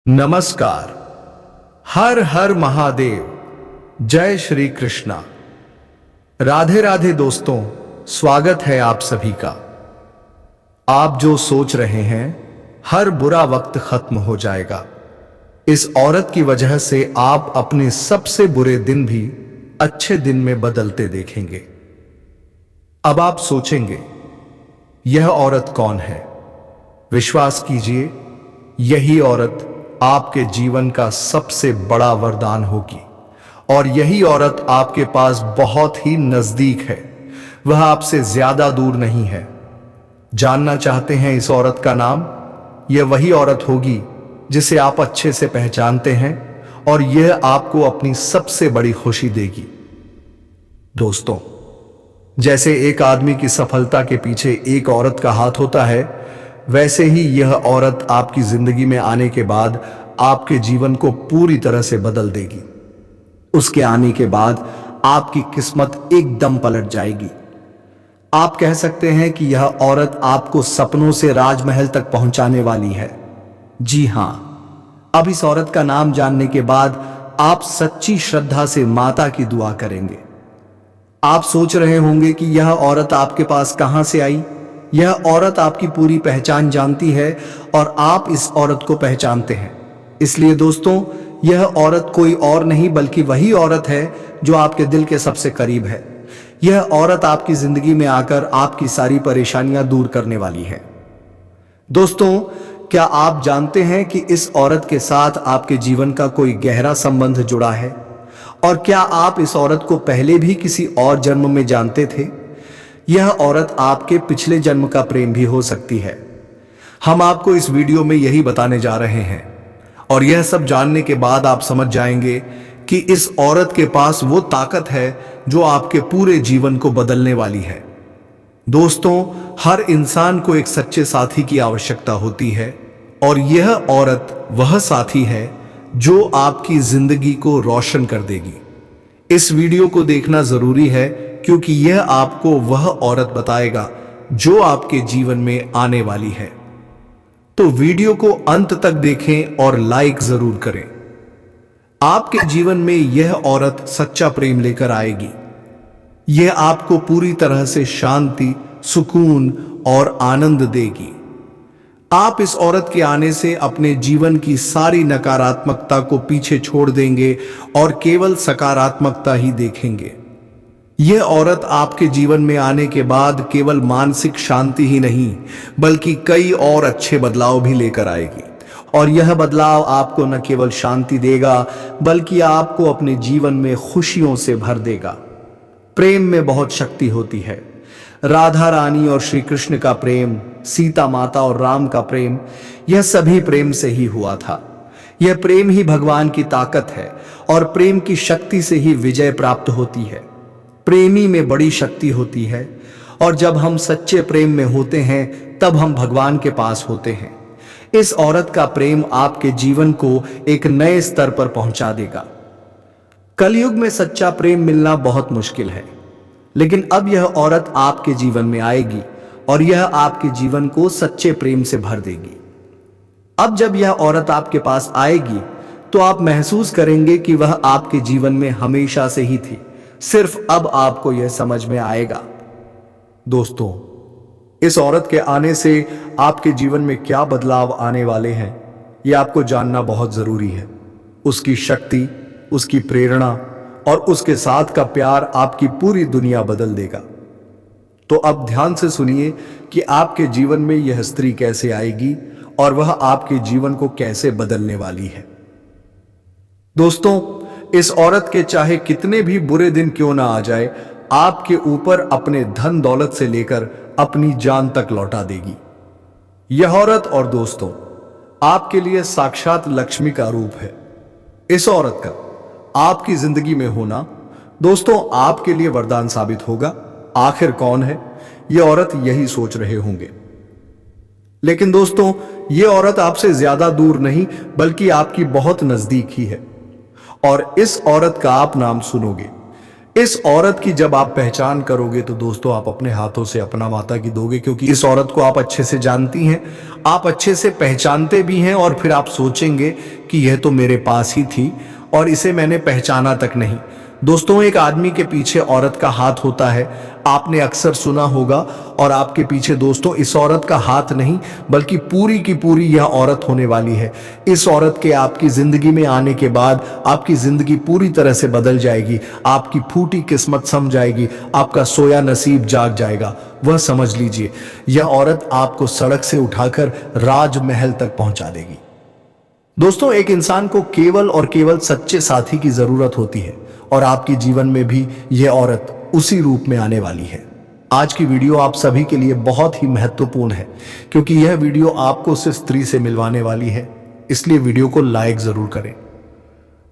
नमस्कार। हर हर महादेव। जय श्री कृष्णा। राधे राधे दोस्तों, स्वागत है आप सभी का। आप जो सोच रहे हैं हर बुरा वक्त खत्म हो जाएगा, इस औरत की वजह से आप अपने सबसे बुरे दिन भी अच्छे दिन में बदलते देखेंगे। अब आप सोचेंगे यह औरत कौन है? विश्वास कीजिए, यही औरत आपके जीवन का सबसे बड़ा वरदान होगी और यही औरत आपके पास बहुत ही नजदीक है। वह आपसे ज्यादा दूर नहीं है। जानना चाहते हैं इस औरत का नाम? यह वही औरत होगी जिसे आप अच्छे से पहचानते हैं और यह आपको अपनी सबसे बड़ी खुशी देगी। दोस्तों, जैसे एक आदमी की सफलता के पीछे एक औरत का हाथ होता है, वैसे ही यह औरत आपकी जिंदगी में आने के बाद आपके जीवन को पूरी तरह से बदल देगी। उसके आने के बाद आपकी किस्मत एकदम पलट जाएगी। आप कह सकते हैं कि यह औरत आपको सपनों से राजमहल तक पहुंचाने वाली है। जी हां, अब इस औरत का नाम जानने के बाद आप सच्ची श्रद्धा से माता की दुआ करेंगे। आप सोच रहे होंगे कि यह औरत आपके पास कहां से आई? यह औरत आपकी पूरी पहचान जानती है और आप इस औरत को पहचानते हैं। इसलिए दोस्तों, यह औरत कोई और नहीं बल्कि वही औरत है जो आपके दिल के सबसे करीब है। यह औरत आपकी जिंदगी में आकर आपकी सारी परेशानियां दूर करने वाली है। दोस्तों, क्या आप जानते हैं कि इस औरत के साथ आपके जीवन का कोई गहरा संबंध जुड़ा है? और क्या आप इस औरत को पहले भी किसी और जन्म में जानते थे? यह औरत आपके पिछले जन्म का प्रेम भी हो सकती है। हम आपको इस वीडियो में यही बताने जा रहे हैं और यह सब जानने के बाद आप समझ जाएंगे कि इस औरत के पास वो ताकत है जो आपके पूरे जीवन को बदलने वाली है। दोस्तों, हर इंसान को एक सच्चे साथी की आवश्यकता होती है और यह औरत वह साथी है जो आपकी जिंदगी को रोशन कर देगी। इस वीडियो को देखना जरूरी है क्योंकि यह आपको वह औरत बताएगा जो आपके जीवन में आने वाली है। तो वीडियो को अंत तक देखें और लाइक जरूर करें। आपके जीवन में यह औरत सच्चा प्रेम लेकर आएगी। यह आपको पूरी तरह से शांति, सुकून और आनंद देगी। आप इस औरत के आने से अपने जीवन की सारी नकारात्मकता को पीछे छोड़ देंगे और केवल सकारात्मकता ही देखेंगे। यह औरत आपके जीवन में आने के बाद केवल मानसिक शांति ही नहीं बल्कि कई और अच्छे बदलाव भी लेकर आएगी। और यह बदलाव आपको न केवल शांति देगा बल्कि आपको अपने जीवन में खुशियों से भर देगा। प्रेम में बहुत शक्ति होती है। राधा रानी और श्री कृष्ण का प्रेम, सीता माता और राम का प्रेम, यह सभी प्रेम से ही हुआ था। यह प्रेम ही भगवान की ताकत है और प्रेम की शक्ति से ही विजय प्राप्त होती है। प्रेमी में बड़ी शक्ति होती है और जब हम सच्चे प्रेम में होते हैं तब हम भगवान के पास होते हैं। इस औरत का प्रेम आपके जीवन को एक नए स्तर पर पहुंचा देगा। कलयुग में सच्चा प्रेम मिलना बहुत मुश्किल है, लेकिन अब यह औरत आपके जीवन में आएगी और यह आपके जीवन को सच्चे प्रेम से भर देगी। अब जब यह औरत आपके पास आएगी तो आप महसूस करेंगे कि वह आपके जीवन में हमेशा से ही थी, सिर्फ अब आपको यह समझ में आएगा। दोस्तों, इस औरत के आने से आपके जीवन में क्या बदलाव आने वाले हैं, यह आपको जानना बहुत जरूरी है। उसकी शक्ति, उसकी प्रेरणा और उसके साथ का प्यार आपकी पूरी दुनिया बदल देगा। तो अब ध्यान से सुनिए कि आपके जीवन में यह स्त्री कैसे आएगी और वह आपके जीवन को कैसे बदलने वाली है। दोस्तों, इस औरत के चाहे कितने भी बुरे दिन क्यों ना आ जाए, आपके ऊपर अपने धन दौलत से लेकर अपनी जान तक लौटा देगी। यह औरत और दोस्तों आपके लिए साक्षात लक्ष्मी का रूप है। इस औरत का आपकी जिंदगी में होना दोस्तों आपके लिए वरदान साबित होगा। आखिर कौन है यह औरत, यही सोच रहे होंगे। लेकिन दोस्तों, यह औरत आपसे ज्यादा दूर नहीं बल्कि आपकी बहुत नजदीक ही है और इस औरत का आप नाम सुनोगे, इस औरत की जब आप पहचान करोगे तो दोस्तों आप अपने हाथों से अपना माता की दोगे, क्योंकि इस औरत को आप अच्छे से जानती हैं, आप अच्छे से पहचानते भी हैं, और फिर आप सोचेंगे कि यह तो मेरे पास ही थी और इसे मैंने पहचाना तक नहीं। दोस्तों, एक आदमी के पीछे औरत का हाथ होता है, आपने अक्सर सुना होगा, और आपके पीछे दोस्तों इस औरत का हाथ नहीं बल्कि पूरी की पूरी यह औरत होने वाली है। इस औरत के आपकी जिंदगी में आने के बाद आपकी जिंदगी पूरी तरह से बदल जाएगी, आपकी फूटी किस्मत सम जाएगी, आपका सोया नसीब जाग जाएगा। वह समझ लीजिए, यह औरत आपको सड़क से उठाकर राजमहल तक पहुंचा देगी। दोस्तों, एक इंसान को केवल और केवल सच्चे साथी की जरूरत होती है, और आपके जीवन में भी यह औरत उसी रूप में आने वाली है। आज की वीडियो आप सभी के लिए बहुत ही महत्वपूर्ण है, क्योंकि यह वीडियो आपको उस स्त्री से मिलवाने वाली है, इसलिए वीडियो को लाइक जरूर करें।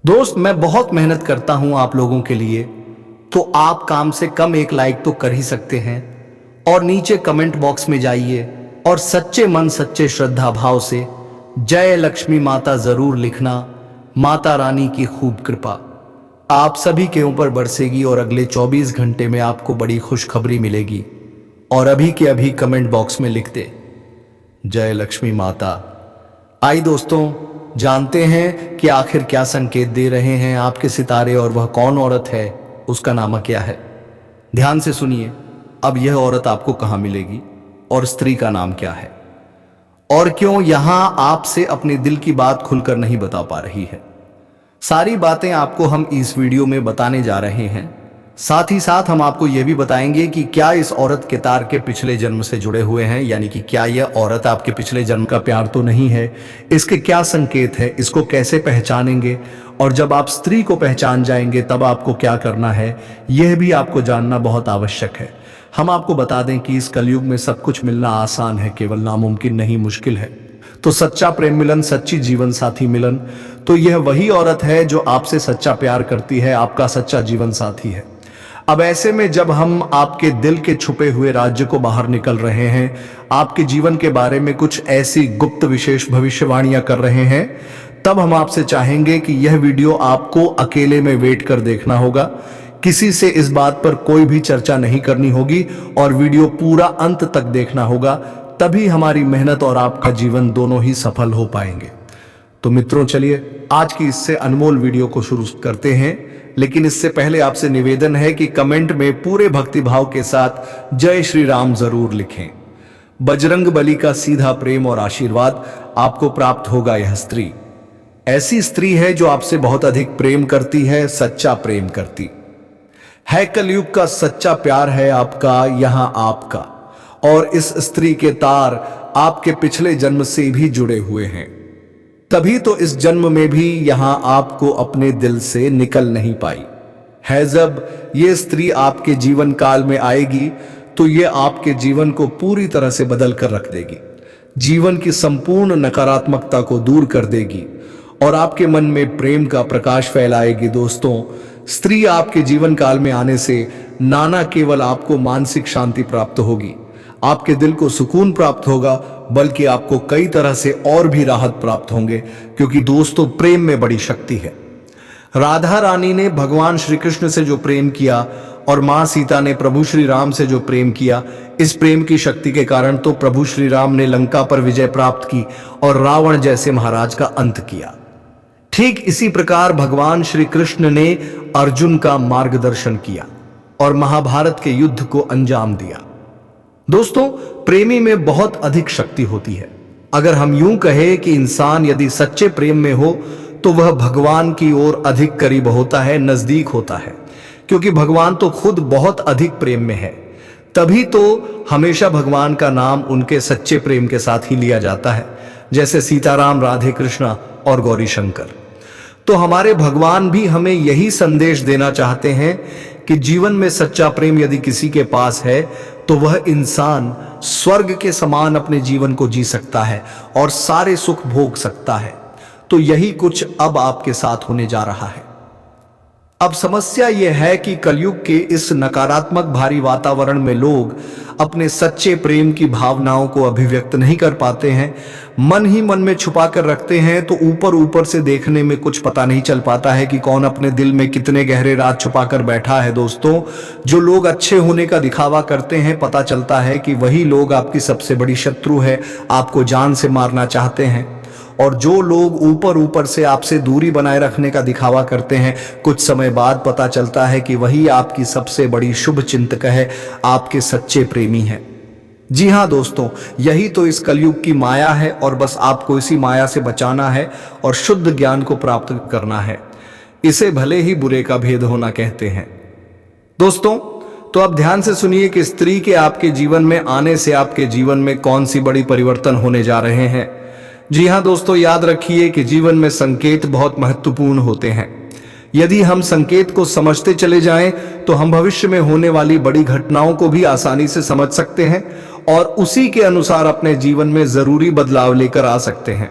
दोस्त, मैं बहुत मेहनत करता हूं आप लोगों के लिए, तो आप कम से कम एक लाइक तो कर ही सकते हैं, और नीचे कमेंट बॉक्स में जाइए और सच्चे मन सच्चे श्रद्धा भाव से जय लक्ष्मी माता जरूर लिखना। माता रानी की खूब कृपा आप सभी के ऊपर बरसेगी और अगले 24 घंटे में आपको बड़ी खुशखबरी मिलेगी। और अभी के अभी कमेंट बॉक्स में लिख दे जय लक्ष्मी माता। आई दोस्तों, जानते हैं कि आखिर क्या संकेत दे रहे हैं आपके सितारे, और वह कौन औरत है, उसका नाम क्या है। ध्यान से सुनिए, अब यह औरत आपको कहां मिलेगी और स्त्री का नाम क्या है, और क्यों यहां आपसे अपने दिल की बात खुलकर नहीं बता पा रही है। सारी बातें आपको हम इस वीडियो में बताने जा रहे हैं। साथ ही साथ हम आपको यह भी बताएंगे कि क्या इस औरत के तार के पिछले जन्म से जुड़े हुए हैं, यानी कि क्या यह औरत आपके पिछले जन्म का प्यार तो नहीं है, इसके क्या संकेत है, इसको कैसे पहचानेंगे, और जब आप स्त्री को पहचान जाएंगे तब आपको क्या करना है, यह भी आपको जानना बहुत आवश्यक है। हम आपको बता दें कि इस कलयुग में सब कुछ मिलना आसान है, केवल नामुमकिन नहीं मुश्किल है। तो सच्चा प्रेम मिलन, सच्ची जीवन साथी मिलन, तो यह वही औरत है जो आपसे सच्चा प्यार करती है, आपका सच्चा जीवन साथी है। अब ऐसे में जब हम आपके दिल के छुपे हुए राज्य को बाहर निकल रहे हैं, आपके जीवन के बारे में कुछ ऐसी गुप्त विशेष भविष्यवाणियां कर रहे हैं, तब हम आपसे चाहेंगे कि यह वीडियो आपको अकेले में वेट कर देखना होगा। किसी से इस बात पर कोई भी चर्चा नहीं करनी होगी, और वीडियो पूरा अंत तक देखना होगा, तभी हमारी मेहनत और आपका जीवन दोनों ही सफल हो पाएंगे। तो मित्रों, चलिए आज की इससे अनमोल वीडियो को शुरू करते हैं, लेकिन इससे पहले आपसे निवेदन है कि कमेंट में पूरे भक्तिभाव के साथ जय श्री राम जरूर लिखें। बजरंग बली का सीधा प्रेम और आशीर्वाद आपको प्राप्त होगा। यह स्त्री ऐसी स्त्री है जो आपसे बहुत अधिक प्रेम करती है, सच्चा प्रेम करती है। कलयुग का सच्चा प्यार है आपका, यहां आपका, और इस स्त्री के तार आपके पिछले जन्म से भी जुड़े हुए हैं, तभी तो इस जन्म में भी यहां आपको अपने दिल से निकल नहीं पाई है। जब ये स्त्री आपके जीवन काल में आएगी तो ये आपके जीवन को पूरी तरह से बदल कर रख देगी, जीवन की संपूर्ण नकारात्मकता को दूर कर देगी और आपके मन में प्रेम का प्रकाश फैलाएगी। दोस्तों, स्त्री आपके जीवन काल में आने से नाना केवल आपको मानसिक शांति प्राप्त होगी, आपके दिल को सुकून प्राप्त होगा, बल्कि आपको कई तरह से और भी राहत प्राप्त होंगे, क्योंकि दोस्तों प्रेम में बड़ी शक्ति है। राधा रानी ने भगवान श्री कृष्ण से जो प्रेम किया और मां सीता ने प्रभु श्री राम से जो प्रेम किया, इस प्रेम की शक्ति के कारण तो प्रभु श्री राम ने लंका पर विजय प्राप्त की और रावण जैसे महाराज का अंत किया। ठीक इसी प्रकार भगवान श्री कृष्ण ने अर्जुन का मार्गदर्शन किया और महाभारत के युद्ध को अंजाम दिया। दोस्तों, प्रेमी में बहुत अधिक शक्ति होती है। अगर हम यूं कहें कि इंसान यदि सच्चे प्रेम में हो तो वह भगवान की ओर अधिक करीब होता है, नजदीक होता है, क्योंकि भगवान तो खुद बहुत अधिक प्रेम में है। तभी तो हमेशा भगवान का नाम उनके सच्चे प्रेम के साथ ही लिया जाता है, जैसे सीताराम, राधे कृष्णा और गौरी शंकर। तो हमारे भगवान भी हमें यही संदेश देना चाहते हैं कि जीवन में सच्चा प्रेम यदि किसी के पास है तो वह इंसान स्वर्ग के समान अपने जीवन को जी सकता है और सारे सुख भोग सकता है। तो यही कुछ अब आपके साथ होने जा रहा है। अब समस्या यह है कि कलयुग के इस नकारात्मक भारी वातावरण में लोग अपने सच्चे प्रेम की भावनाओं को अभिव्यक्त नहीं कर पाते हैं, मन ही मन में छुपा कर रखते हैं। तो ऊपर ऊपर से देखने में कुछ पता नहीं चल पाता है कि कौन अपने दिल में कितने गहरे राज छुपा कर बैठा है। दोस्तों, जो लोग अच्छे होने का दिखावा करते हैं, पता चलता है कि वही लोग आपकी सबसे बड़ी शत्रु है, आपको जान से मारना चाहते हैं। और जो लोग ऊपर ऊपर से आपसे दूरी बनाए रखने का दिखावा करते हैं, कुछ समय बाद पता चलता है कि वही आपकी सबसे बड़ी शुभ चिंतक है, आपके सच्चे प्रेमी हैं। जी हाँ दोस्तों, यही तो इस कलयुग की माया है और बस आपको इसी माया से बचाना है और शुद्ध ज्ञान को प्राप्त करना है। इसे भले ही बुरे का भेद होना कहते हैं। दोस्तों, तो अब ध्यान से सुनिए कि स्त्री के आपके जीवन में आने से आपके जीवन में कौन सी बड़ी परिवर्तन होने जा रहे हैं। जी हाँ दोस्तों, याद रखिए कि जीवन में संकेत बहुत महत्वपूर्ण होते हैं। यदि हम संकेत को समझते चले जाएं तो हम भविष्य में होने वाली बड़ी घटनाओं को भी आसानी से समझ सकते हैं और उसी के अनुसार अपने जीवन में जरूरी बदलाव लेकर आ सकते हैं।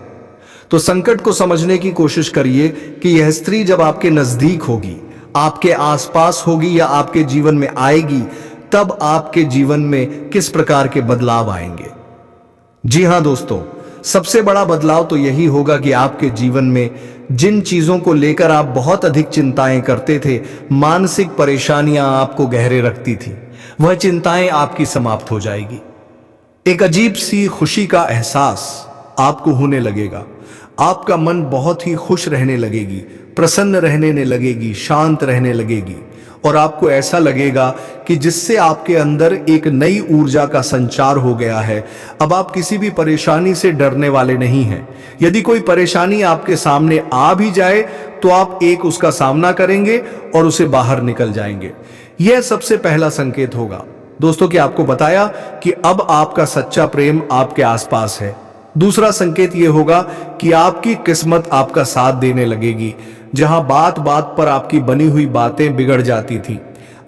तो संकट को समझने की कोशिश करिए कि यह स्त्री जब आपके नजदीक होगी, आपके आसपास होगी या आपके जीवन में आएगी, तब आपके जीवन में किस प्रकार के बदलाव आएंगे। जी हाँ दोस्तों, सबसे बड़ा बदलाव तो यही होगा कि आपके जीवन में जिन चीजों को लेकर आप बहुत अधिक चिंताएं करते थे, मानसिक परेशानियां आपको गहरे रखती थी, वह चिंताएं आपकी समाप्त हो जाएगी। एक अजीब सी खुशी का एहसास आपको होने लगेगा। आपका मन बहुत ही खुश रहने लगेगी, प्रसन्न रहने लगेगी, शांत रहने लगेगी और आपको ऐसा लगेगा कि जिससे आपके अंदर एक नई ऊर्जा का संचार हो गया है। अब आप किसी भी परेशानी से डरने वाले नहीं हैं। यदि कोई परेशानी आपके सामने आ भी जाए तो आप उसका सामना करेंगे और उसे बाहर निकल जाएंगे। यह सबसे पहला संकेत होगा दोस्तों कि आपको बताया कि अब आपका सच्चा प्रेम आपके आसपास है। दूसरा संकेत यह होगा कि आपकी किस्मत आपका साथ देने लगेगी। जहां बात बात पर आपकी बनी हुई बातें बिगड़ जाती थी,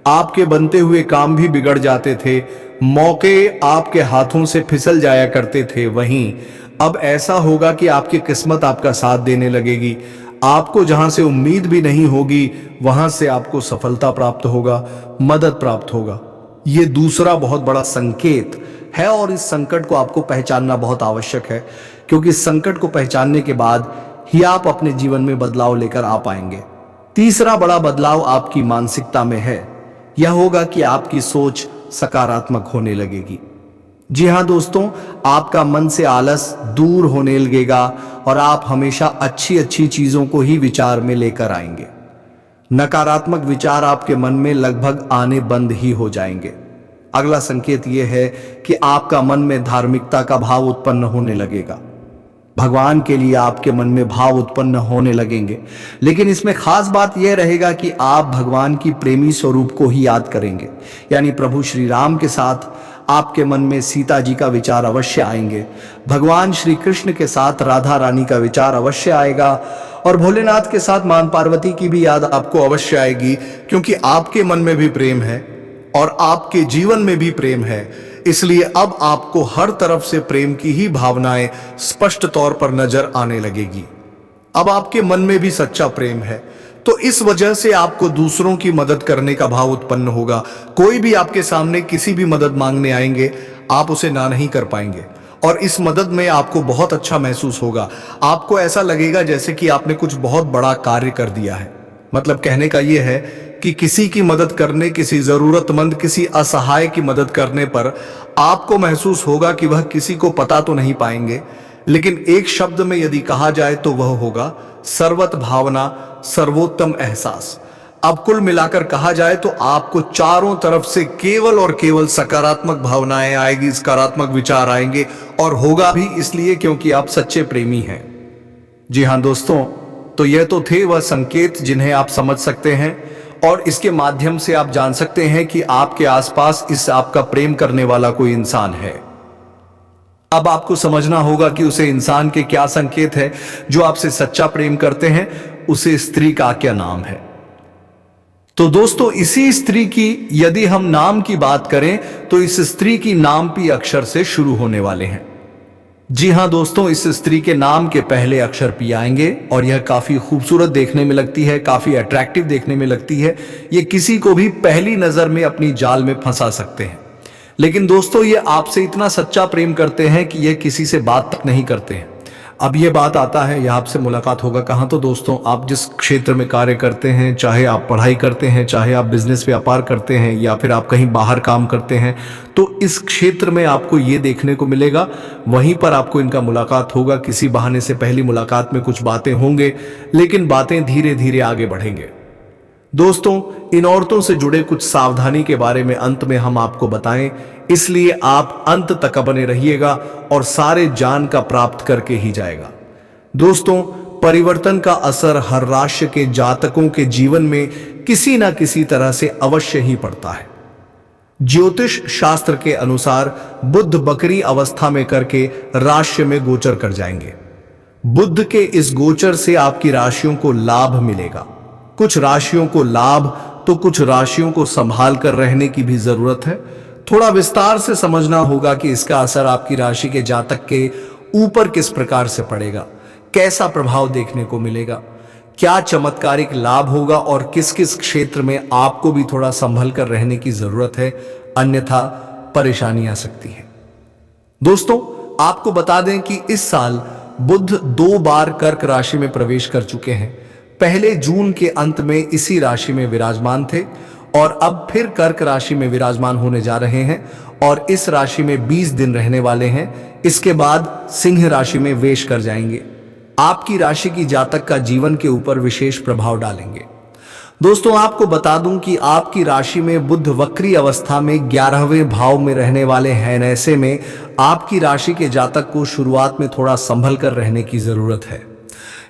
आपके बनते हुए काम भी बिगड़ जाते थे, मौके आपके हाथों से फिसल जाया करते थे, वहीं अब ऐसा होगा कि आपकी किस्मत आपका साथ देने लगेगी। आपको जहां से उम्मीद भी नहीं होगी, वहां से आपको सफलता प्राप्त होगा, मदद प्राप्त होगा। ये दूसरा बहुत बड़ा संकेत है और इस संकट को आपको पहचानना बहुत आवश्यक है, क्योंकि इस संकट को पहचानने के बाद ही आप अपने जीवन में बदलाव लेकर आ पाएंगे। तीसरा बड़ा बदलाव आपकी मानसिकता में है। यह होगा कि आपकी सोच सकारात्मक होने लगेगी। जी हाँ दोस्तों, आपका मन से आलस दूर होने लगेगा और आप हमेशा अच्छी अच्छी चीजों को ही विचार में लेकर आएंगे। नकारात्मक विचार आपके मन में लगभग आने बंद ही हो जाएंगे। अगला संकेत यह है कि आपका मन में धार्मिकता का भाव उत्पन्न होने लगेगा। भगवान के लिए आपके मन में भाव उत्पन्न होने लगेंगे। लेकिन इसमें खास बात यह रहेगा कि आप भगवान की प्रेमी स्वरूप को ही याद करेंगे, यानी प्रभु श्री राम के साथ आपके मन में सीता जी का विचार अवश्य आएंगे। भगवान श्री कृष्ण के साथ राधा रानी का विचार अवश्य आएगा और भोलेनाथ के साथ मां पार्वती की भी याद आपको अवश्य आएगी, क्योंकि आपके मन में भी प्रेम है और आपके जीवन में भी प्रेम है। इसलिए अब आपको हर तरफ से प्रेम की ही भावनाएं स्पष्ट तौर पर नजर आने लगेगी। अब आपके मन में भी सच्चा प्रेम है, तो इस वजह से आपको दूसरों की मदद करने का भाव उत्पन्न होगा। कोई भी आपके सामने किसी भी मदद मांगने आएंगे, आप उसे ना नहीं कर पाएंगे और इस मदद में आपको बहुत अच्छा महसूस होगा। आपको ऐसा लगेगा जैसे कि आपने कुछ बहुत बड़ा कार्य कर दिया है। मतलब कहने का यह है कि किसी की मदद करने, किसी जरूरतमंद, किसी असहाय की मदद करने पर आपको महसूस होगा कि वह किसी को पता तो नहीं पाएंगे, लेकिन एक शब्द में यदि कहा जाए तो वह होगा सर्वत भावना, सर्वोत्तम एहसास। अब कुल मिलाकर कहा जाए तो आपको चारों तरफ से केवल और केवल सकारात्मक भावनाएं आएगी, सकारात्मक विचार आएंगे और होगा भी इसलिए क्योंकि आप सच्चे प्रेमी हैं। जी हाँ दोस्तों, तो यह तो थे वह संकेत जिन्हें आप समझ सकते हैं और इसके माध्यम से आप जान सकते हैं कि आपके आसपास इस आपका प्रेम करने वाला कोई इंसान है। अब आपको समझना होगा कि उसे इंसान के क्या संकेत है जो आपसे सच्चा प्रेम करते हैं, उसे स्त्री का क्या नाम है। तो दोस्तों, इसी स्त्री की यदि हम नाम की बात करें तो इस स्त्री की नाम पी अक्षर से शुरू होने वाले हैं। जी हाँ दोस्तों, इस स्त्री के नाम के पहले अक्षर पी आएंगे और यह काफी खूबसूरत देखने में लगती है, काफी अट्रैक्टिव देखने में लगती है। ये किसी को भी पहली नजर में अपनी जाल में फंसा सकते हैं। लेकिन दोस्तों, ये आपसे इतना सच्चा प्रेम करते हैं कि ये किसी से बात तक नहीं करते हैं। अब ये बात आता है, यह आपसे मुलाकात होगा कहाँ? तो दोस्तों, आप जिस क्षेत्र में कार्य करते हैं, चाहे आप पढ़ाई करते हैं, चाहे आप बिजनेस व्यापार करते हैं, या फिर आप कहीं बाहर काम करते हैं, तो इस क्षेत्र में आपको ये देखने को मिलेगा। वहीं पर आपको इनका मुलाकात होगा। किसी बहाने से पहली मुलाकात में कुछ बातें होंगे, लेकिन बातें धीरे धीरे आगे बढ़ेंगे। दोस्तों, इन औरतों से जुड़े कुछ सावधानी के बारे में अंत में हम आपको बताएं, इसलिए आप अंत तक बने रहिएगा और सारे ज्ञान का प्राप्त करके ही जाएगा। दोस्तों, परिवर्तन का असर हर राशि के जातकों के जीवन में किसी ना किसी तरह से अवश्य ही पड़ता है। ज्योतिष शास्त्र के अनुसार बुध बकरी अवस्था में करके राशि में गोचर कर जाएंगे। बुध के इस गोचर से आपकी राशियों को लाभ मिलेगा। कुछ राशियों को लाभ तो कुछ राशियों को संभाल कर रहने की भी जरूरत है। थोड़ा विस्तार से समझना होगा कि इसका असर आपकी राशि के जातक के ऊपर किस प्रकार से पड़ेगा, कैसा प्रभाव देखने को मिलेगा, क्या चमत्कारिक लाभ होगा और किस किस क्षेत्र में आपको भी थोड़ा संभल कर रहने की जरूरत है, अन्यथा परेशानी आ सकती है। दोस्तों, आपको बता दें कि इस साल बुध 2 बार कर्क राशि में प्रवेश कर चुके हैं। पहले जून के अंत में इसी राशि में विराजमान थे और अब फिर कर्क राशि में विराजमान होने जा रहे हैं और इस राशि में 20 दिन रहने वाले हैं। इसके बाद सिंह राशि में वेश कर जाएंगे। आपकी राशि की जातक का जीवन के ऊपर विशेष प्रभाव डालेंगे। दोस्तों, आपको बता दूं कि आपकी राशि में बुध वक्री अवस्था में 11वें भाव में रहने वाले हैं। ऐसे में आपकी राशि के जातक को शुरुआत में थोड़ा संभल कर रहने की जरूरत है,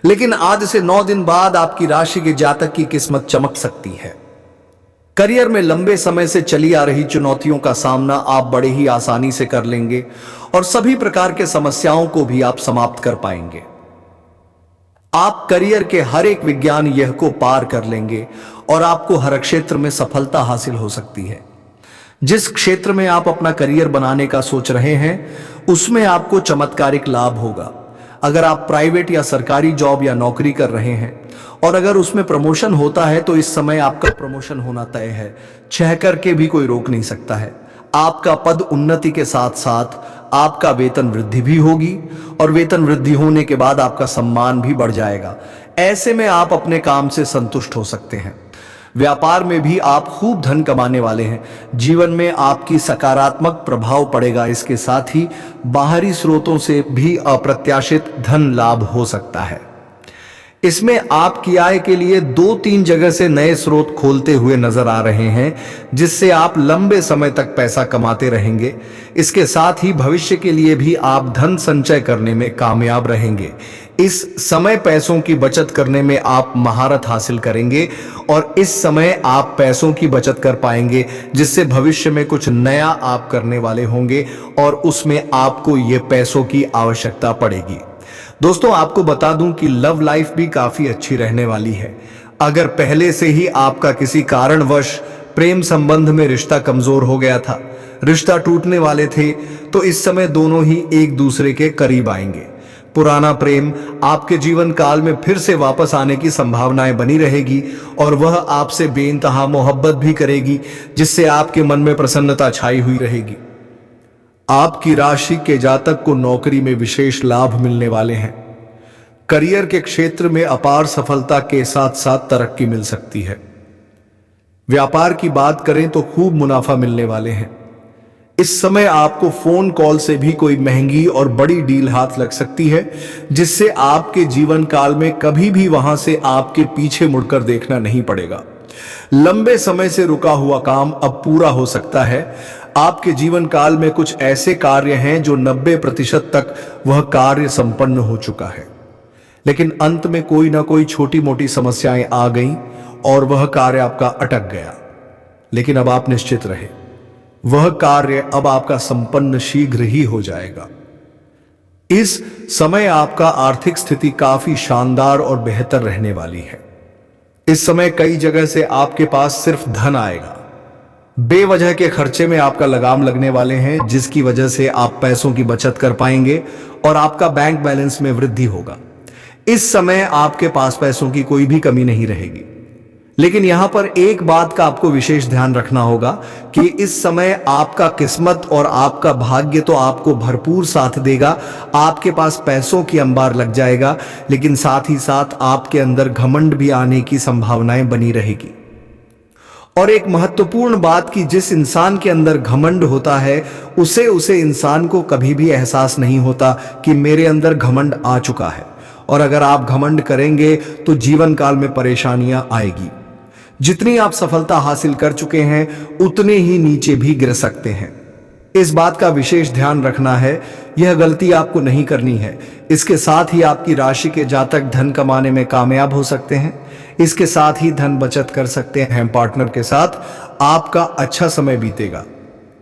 लेकिन आज से 9 दिन बाद आपकी राशि के जातक की किस्मत चमक सकती है। करियर में लंबे समय से चली आ रही चुनौतियों का सामना आप बड़े ही आसानी से कर लेंगे और सभी प्रकार के समस्याओं को भी आप समाप्त कर पाएंगे। आप करियर के हर एक विज्ञान यह को पार कर लेंगे और आपको हर क्षेत्र में सफलता हासिल हो सकती है। जिस क्षेत्र में आप अपना करियर बनाने का सोच रहे हैं, उसमें आपको चमत्कारिक लाभ होगा। अगर आप प्राइवेट या सरकारी जॉब या नौकरी कर रहे हैं और अगर उसमें प्रमोशन होता है, तो इस समय आपका प्रमोशन होना तय है। चाह करके भी कोई रोक नहीं सकता है। आपका पद उन्नति के साथ साथ आपका वेतन वृद्धि भी होगी और वेतन वृद्धि होने के बाद आपका सम्मान भी बढ़ जाएगा। ऐसे में आप अपने काम से संतुष्ट हो सकते हैं। व्यापार में भी आप खूब धन कमाने वाले हैं। जीवन में आपकी सकारात्मक प्रभाव पड़ेगा। इसके साथ ही बाहरी स्रोतों से भी अप्रत्याशित धन लाभ हो सकता है। इसमें आपकी आय के लिए 2-3 जगह से नए स्रोत खोलते हुए नजर आ रहे हैं, जिससे आप लंबे समय तक पैसा कमाते रहेंगे। इसके साथ ही भविष्य के लिए भी आप धन संचय करने में कामयाब रहेंगे। इस समय पैसों की बचत करने में आप महारत हासिल करेंगे और इस समय आप पैसों की बचत कर पाएंगे, जिससे भविष्य में कुछ नया आप करने वाले होंगे और उसमें आपको ये पैसों की आवश्यकता पड़ेगी। दोस्तों, आपको बता दूं कि लव लाइफ भी काफी अच्छी रहने वाली है। अगर पहले से ही आपका किसी कारणवश प्रेम संबंध में रिश्ता कमजोर हो गया था, रिश्ता टूटने वाले थे, तो इस समय दोनों ही एक दूसरे के करीब आएंगे। पुराना प्रेम आपके जीवन काल में फिर से वापस आने की संभावनाएं बनी रहेगी और वह आपसे बेइंतहा मोहब्बत भी करेगी, जिससे आपके मन में प्रसन्नता छाई हुई रहेगी। आपकी राशि के जातक को नौकरी में विशेष लाभ मिलने वाले हैं। करियर के क्षेत्र में अपार सफलता के साथ साथ तरक्की मिल सकती है। व्यापार की बात करें तो खूब मुनाफा मिलने वाले हैं। इस समय आपको फोन कॉल से भी कोई महंगी और बड़ी डील हाथ लग सकती है, जिससे आपके जीवन काल में कभी भी वहां से आपके पीछे मुड़कर देखना नहीं पड़ेगा। लंबे समय से रुका हुआ काम अब पूरा हो सकता है। आपके जीवन काल में कुछ ऐसे कार्य हैं जो 90% तक वह कार्य संपन्न हो चुका है, लेकिन अंत में कोई ना कोई छोटी मोटी समस्याएं आ गईं और वह कार्य आपका अटक गया। लेकिन अब आप निश्चित रहे, वह कार्य अब आपका संपन्न शीघ्र ही हो जाएगा। इस समय आपका आर्थिक स्थिति काफी शानदार और बेहतर रहने वाली है। इस समय कई जगह से आपके पास सिर्फ धन आएगा। बेवजह के खर्चे में आपका लगाम लगने वाले हैं, जिसकी वजह से आप पैसों की बचत कर पाएंगे और आपका बैंक बैलेंस में वृद्धि होगा। इस समय आपके पास पैसों की कोई भी कमी नहीं रहेगी। लेकिन यहां पर एक बात का आपको विशेष ध्यान रखना होगा कि इस समय आपका किस्मत और आपका भाग्य तो आपको भरपूर साथ देगा। आपके पास पैसों की अंबार लग जाएगा, लेकिन साथ ही साथ आपके अंदर घमंड भी आने की संभावनाएं बनी रहेगी। और एक महत्वपूर्ण बात कि जिस इंसान के अंदर घमंड होता है उसे इंसान को कभी भी एहसास नहीं होता कि मेरे अंदर घमंड आ चुका है। और अगर आप घमंड करेंगे तो जीवन काल में परेशानियां आएगी। जितनी आप सफलता हासिल कर चुके हैं उतने ही नीचे भी गिर सकते हैं। इस बात का विशेष ध्यान रखना है, यह गलती आपको नहीं करनी है। इसके साथ ही आपकी राशि के जातक धन कमाने में कामयाब हो सकते हैं। इसके साथ ही धन बचत कर सकते हैं। पार्टनर के साथ आपका अच्छा समय बीतेगा।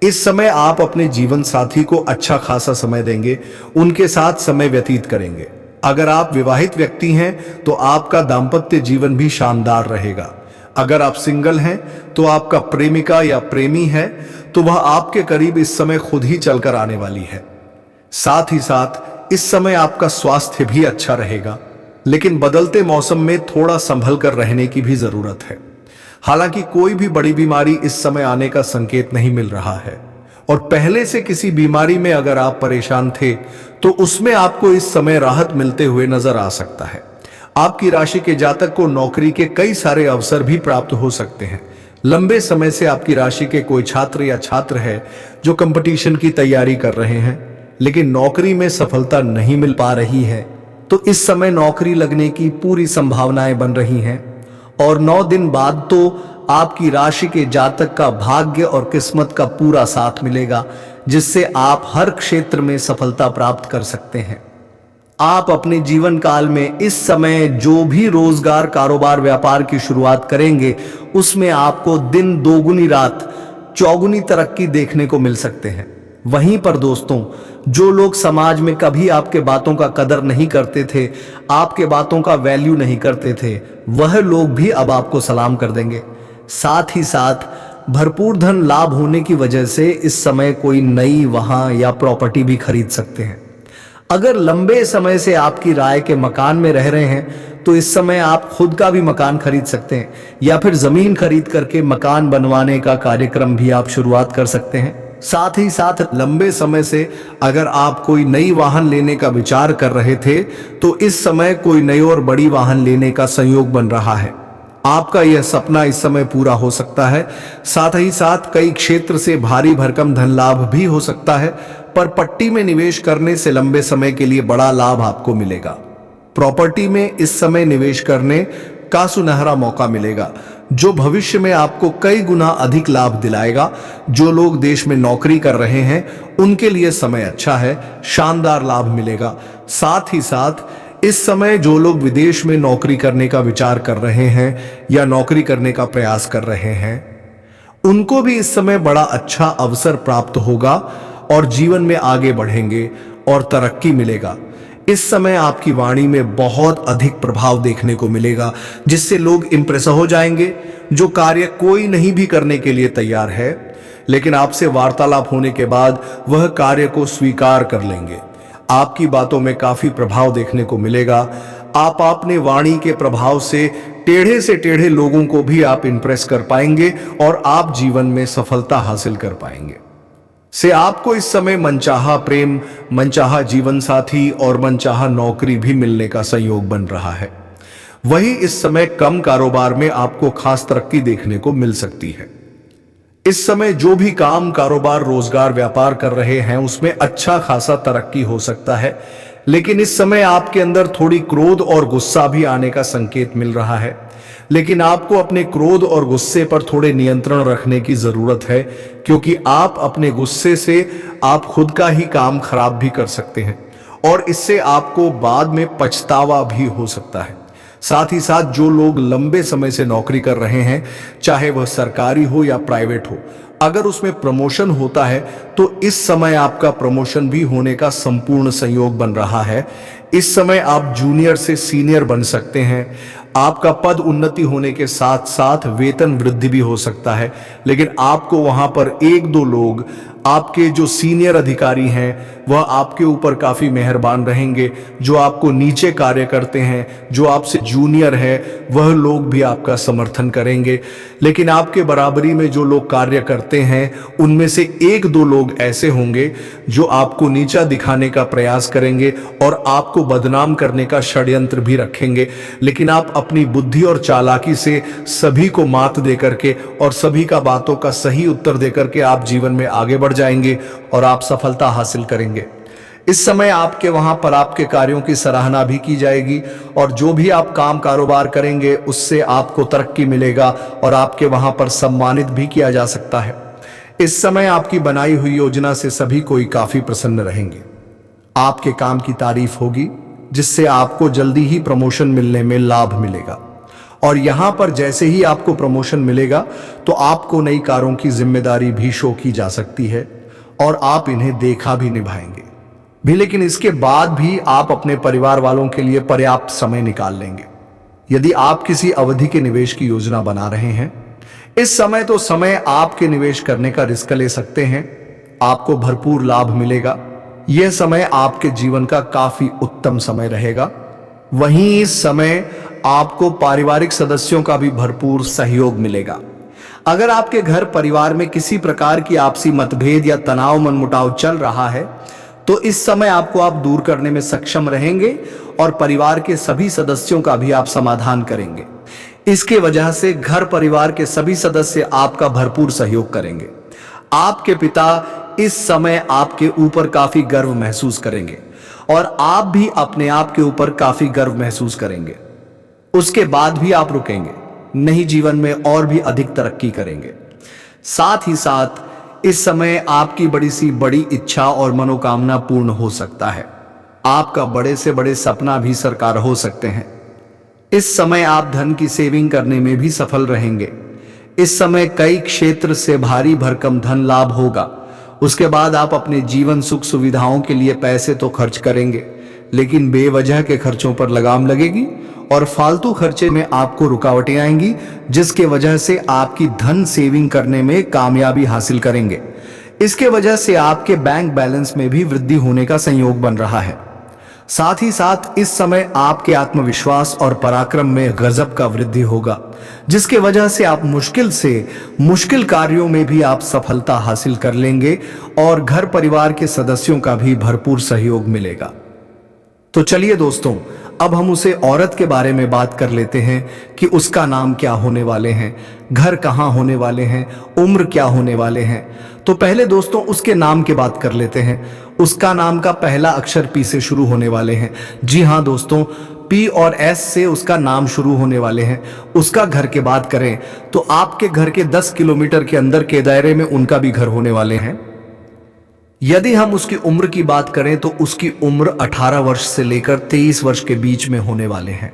इस समय आप अपने जीवन साथी को अच्छा खासा समय देंगे, उनके साथ समय व्यतीत करेंगे। अगर आप विवाहित व्यक्ति हैं तो आपका दाम्पत्य जीवन भी शानदार रहेगा। अगर आप सिंगल हैं तो आपका प्रेमिका या प्रेमी है तो वह आपके करीब इस समय खुद ही चलकर आने वाली है। साथ ही साथ इस समय आपका स्वास्थ्य भी अच्छा रहेगा, लेकिन बदलते मौसम में थोड़ा संभल कर रहने की भी जरूरत है। हालांकि कोई भी बड़ी बीमारी इस समय आने का संकेत नहीं मिल रहा है, और पहले से किसी बीमारी में अगर आप परेशान थे तो उसमें आपको इस समय राहत मिलते हुए नजर आ सकता है। आपकी राशि के जातक को नौकरी के कई सारे अवसर भी प्राप्त हो सकते हैं। लंबे समय से आपकी राशि के कोई छात्र या छात्र है जो कंपटीशन की तैयारी कर रहे हैं, लेकिन नौकरी में सफलता नहीं मिल पा रही है, तो इस समय नौकरी लगने की पूरी संभावनाएं बन रही हैं। और 9 दिन बाद तो आपकी राशि के जातक का भाग्य और किस्मत का पूरा साथ मिलेगा, जिससे आप हर क्षेत्र में सफलता प्राप्त कर सकते हैं। आप अपने जीवन काल में इस समय जो भी रोजगार, कारोबार, व्यापार की शुरुआत करेंगे उसमें आपको दिन दोगुनी रात चौगुनी तरक्की देखने को मिल सकते हैं। वहीं पर दोस्तों, जो लोग समाज में कभी आपके बातों का कदर नहीं करते थे, आपके बातों का वैल्यू नहीं करते थे, वह लोग भी अब आपको सलाम कर देंगे। साथ ही साथ भरपूर धन लाभ होने की वजह से इस समय कोई नई वाहन या प्रॉपर्टी भी खरीद सकते हैं। अगर लंबे समय से आपकी राय के मकान में रह रहे हैं तो इस समय आप खुद का भी मकान खरीद सकते हैं, या फिर जमीन खरीद करके मकान बनवाने का कार्यक्रम भी आप शुरुआत कर सकते हैं। साथ ही साथ लंबे समय से अगर आप कोई नई वाहन लेने का विचार कर रहे थे तो इस समय कोई नई और बड़ी वाहन लेने का संयोग बन रहा है। आपका यह सपना इस समय पूरा हो सकता है। साथ ही साथ कई क्षेत्र से भारी भरकम धन लाभ भी हो सकता है, पर पट्टी में निवेश करने से लंबे समय के लिए बड़ा लाभ आपको मिलेगा। प्रॉपर्टी में इस समय निवेश करने का सुनहरा मौका मिलेगा, जो भविष्य में आपको कई गुना अधिक लाभ दिलाएगा। जो लोग देश में नौकरी कर रहे हैं उनके लिए समय अच्छा है, शानदार लाभ मिलेगा। साथ ही साथ इस समय जो लोग विदेश में नौकरी करने का विचार कर रहे हैं या नौकरी करने का प्रयास कर रहे हैं, उनको भी इस समय बड़ा अच्छा अवसर प्राप्त होगा और जीवन में आगे बढ़ेंगे और तरक्की मिलेगा। इस समय आपकी वाणी में बहुत अधिक प्रभाव देखने को मिलेगा, जिससे लोग इंप्रेस हो जाएंगे। जो कार्य कोई नहीं भी करने के लिए तैयार है, लेकिन आपसे वार्तालाप होने के बाद वह कार्य को स्वीकार कर लेंगे। आपकी बातों में काफी प्रभाव देखने को मिलेगा। आप अपने वाणी के प्रभाव से टेढ़े लोगों को भी आप इंप्रेस कर पाएंगे और आप जीवन में सफलता हासिल कर पाएंगे। से आपको इस समय मनचाहा प्रेम, मनचाहा जीवन साथी और मनचाहा नौकरी भी मिलने का संयोग बन रहा है। वहीं इस समय कम कारोबार में आपको खास तरक्की देखने को मिल सकती है। इस समय जो भी काम, कारोबार, रोजगार, व्यापार कर रहे हैं उसमें अच्छा खासा तरक्की हो सकता है, लेकिन इस समय आपके अंदर थोड़ी क्रोध और गुस्सा भी आने का संकेत मिल रहा है। लेकिन आपको अपने क्रोध और गुस्से पर थोड़े नियंत्रण रखने की जरूरत है, क्योंकि आप अपने गुस्से से आप खुद का ही काम खराब भी कर सकते हैं और इससे आपको बाद में पछतावा भी हो सकता है। साथ ही साथ जो लोग लंबे समय से नौकरी कर रहे हैं, चाहे वह सरकारी हो या प्राइवेट हो, अगर उसमें प्रमोशन होता है तो इस समय आपका प्रमोशन भी होने का संपूर्ण संयोग बन रहा है। इस समय आप जूनियर से सीनियर बन सकते हैं। आपका पद उन्नति होने के साथ साथ वेतन वृद्धि भी हो सकता है, लेकिन आपको वहां पर एक दो लोग, आपके जो सीनियर अधिकारी हैं वह आपके ऊपर काफी मेहरबान रहेंगे। जो आपको नीचे कार्य करते हैं, जो आपसे जूनियर है, वह लोग भी आपका समर्थन करेंगे। लेकिन आपके बराबरी में जो लोग कार्य करते हैं उनमें से एक दो लोग ऐसे होंगे जो आपको नीचा दिखाने का प्रयास करेंगे और आपको बदनाम करने का षड्यंत्र भी रखेंगे। लेकिन आप अपनी बुद्धि और चालाकी से सभी को मात देकर के और सभी का बातों का सही उत्तर देकर के आप जीवन में आगे बढ़ जाएंगे और आप सफलता हासिल करेंगे। इस समय आपके वहां पर आपके कार्यों की सराहना भी की जाएगी और जो भी आप काम कारोबार करेंगे उससे आपको तरक्की मिलेगा और आपके वहां पर सम्मानित भी किया जा सकता है। इस समय आपकी बनाई हुई योजना से सभी कोई काफी प्रसन्न रहेंगे। आपके काम की तारीफ होगी जिससे आपको जल्दी ही प्रमोशन मिलने में लाभ मिलेगा। और यहां पर जैसे ही आपको प्रमोशन मिलेगा तो आपको नई कारों की जिम्मेदारी भी शो की जा सकती है और आप इन्हें देखा भी निभाएंगे भी। लेकिन इसके बाद भी आप अपने परिवार वालों के लिए पर्याप्त समय निकाल लेंगे। यदि आप किसी अवधि के निवेश की योजना बना रहे हैं इस समय, तो समय आपके निवेश करने का रिस्क ले सकते हैं। आपको भरपूर लाभ मिलेगा। यह समय आपके जीवन का काफी उत्तम समय रहेगा। वहीं इस समय आपको पारिवारिक सदस्यों का भी भरपूर सहयोग मिलेगा। अगर आपके घर परिवार में किसी प्रकार की आपसी मतभेद या तनाव मनमुटाव चल रहा है तो इस समय आपको आप दूर करने में सक्षम रहेंगे और परिवार के सभी सदस्यों का भी आप समाधान करेंगे। इसके वजह से घर परिवार के सभी सदस्य आपका भरपूर सहयोग करेंगे। आपके पिता इस समय आपके ऊपर काफी गर्व महसूस करेंगे और आप भी अपने आप के ऊपर काफी गर्व महसूस करेंगे। उसके बाद भी आप रुकेंगे नहीं, जीवन में और भी अधिक तरक्की करेंगे। साथ ही साथ इस समय आपकी बड़ी सी बड़ी इच्छा और मनोकामना पूर्ण हो सकता है। आपका बड़े से बड़े सपना भी साकार हो सकते हैं। इस समय आप धन की सेविंग करने में भी सफल रहेंगे। इस समय कई क्षेत्र से भारी भरकम धन लाभ होगा। उसके बाद आप अपने जीवन सुख सुविधाओं के लिए पैसे तो खर्च करेंगे, लेकिन बेवजह के खर्चों पर लगाम लगेगी और फालतू खर्चे में आपको रुकावटें आएंगी, जिसके वजह से आपकी धन सेविंग करने में कामयाबी हासिल करेंगे। इसके वजह से आपके बैंक बैलेंस में भी वृद्धि होने का संयोग बन रहा है। साथ ही साथ इस समय आपके आत्मविश्वास और पराक्रम में गजब का वृद्धि होगा, जिसके वजह से आप मुश्किल से मुश्किल कार्यों में भी आप सफलता हासिल कर लेंगे और घर परिवार के सदस्यों का भी भरपूर सहयोग मिलेगा। तो चलिए दोस्तों, अब हम उसे औरत के बारे में बात कर लेते हैं कि उसका नाम क्या होने वाले हैं, घर कहाँ होने वाले हैं, उम्र क्या होने वाले हैं। तो पहले दोस्तों उसके नाम की बात कर लेते हैं। उसका नाम का पहला अक्षर पी से शुरू होने वाले हैं। जी हाँ दोस्तों, पी और एस से उसका नाम शुरू होने वाले हैं। उसका घर की बात करें तो आपके घर के 10 किलोमीटर के अंदर के दायरे में उनका भी घर होने वाले हैं। यदि हम उसकी उम्र की बात करें तो उसकी उम्र 18 वर्ष से लेकर 23 वर्ष के बीच में होने वाले हैं।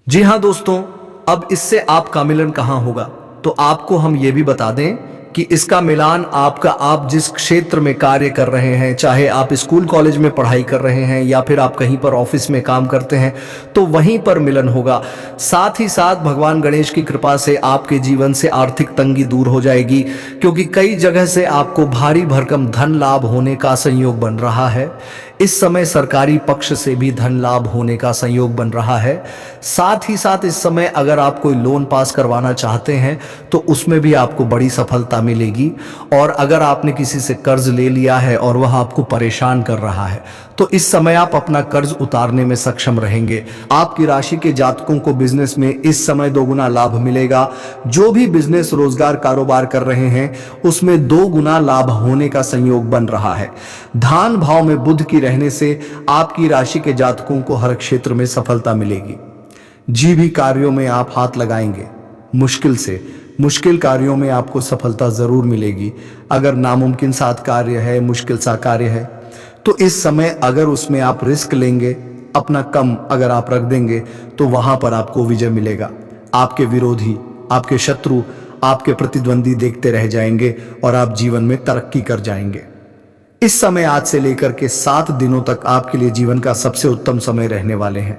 जी हाँ दोस्तों, अब इससे आपका मिलन कहाँ होगा, तो आपको हम ये भी बता दें कि इसका मिलान आप जिस क्षेत्र में कार्य कर रहे हैं, चाहे आप स्कूल कॉलेज में पढ़ाई कर रहे हैं या फिर आप कहीं पर ऑफिस में काम करते हैं, तो वहीं पर मिलन होगा। साथ ही साथ भगवान गणेश की कृपा से आपके जीवन से आर्थिक तंगी दूर हो जाएगी, क्योंकि कई जगह से आपको भारी भरकम धन लाभ होने का संयोग बन रहा है। इस समय सरकारी पक्ष से भी धन लाभ होने का संयोग बन रहा है। साथ ही साथ इस समय अगर आप कोई लोन पास करवाना चाहते हैं तो उसमें भी आपको बड़ी सफलता मिलेगी। और अगर आपने किसी से कर्ज ले लिया है और वह आपको परेशान कर रहा है तो इस समय आप अपना कर्ज उतारने में सक्षम रहेंगे। आपकी राशि के जातकों को बिजनेस में इस समय 2 गुना लाभ मिलेगा। जो भी बिजनेस रोजगार कारोबार कर रहे हैं उसमें 2 गुना लाभ होने का संयोग बन रहा है। धान भाव में बुध की रहने से आपकी राशि के जातकों को हर क्षेत्र में सफलता मिलेगी। जी भी कार्यों में आप हाथ लगाएंगे, मुश्किल से मुश्किल कार्यों में आपको सफलता जरूर मिलेगी। अगर नामुमकिन साथ कार्य है, मुश्किल सा कार्य है, तो इस समय अगर उसमें आप रिस्क लेंगे, अपना कम अगर आप रख देंगे तो वहां पर आपको विजय मिलेगा। आपके विरोधी, आपके शत्रु, आपके प्रतिद्वंदी देखते रह जाएंगे और आप जीवन में तरक्की कर जाएंगे। इस समय आज से लेकर के 7 दिनों तक आपके लिए जीवन का सबसे उत्तम समय रहने वाले हैं।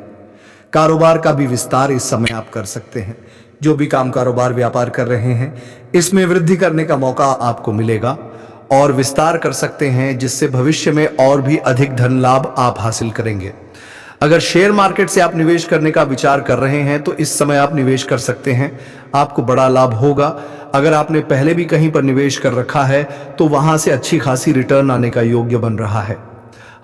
कारोबार का भी विस्तार इस समय आप कर सकते हैं। जो भी काम कारोबार व्यापार कर रहे हैं, इसमें वृद्धि करने का मौका आपको मिलेगा और विस्तार कर सकते हैं, जिससे भविष्य में और भी अधिक धन लाभ आप हासिल करेंगे। अगर शेयर मार्केट से आप निवेश करने का विचार कर रहे हैं तो इस समय आप निवेश कर सकते हैं, आपको बड़ा लाभ होगा। अगर आपने पहले भी कहीं पर निवेश कर रखा है तो वहां से अच्छी खासी रिटर्न आने का योग्य बन रहा है।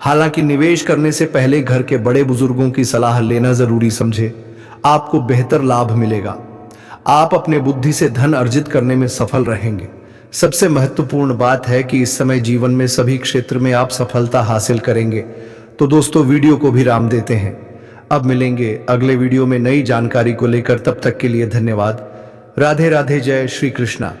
हालांकि निवेश करने से पहले घर के बड़े बुजुर्गों की सलाह लेना जरूरी समझे, आपको बेहतर लाभ मिलेगा। आप अपने बुद्धि से धन अर्जित करने में सफल रहेंगे। सबसे महत्वपूर्ण बात है कि इस समय जीवन में सभी क्षेत्र में आप सफलता हासिल करेंगे। तो दोस्तों, वीडियो को विराम देते हैं। अब मिलेंगे अगले वीडियो में नई जानकारी को लेकर। तब तक के लिए धन्यवाद। राधे राधे, जय श्री कृष्णा।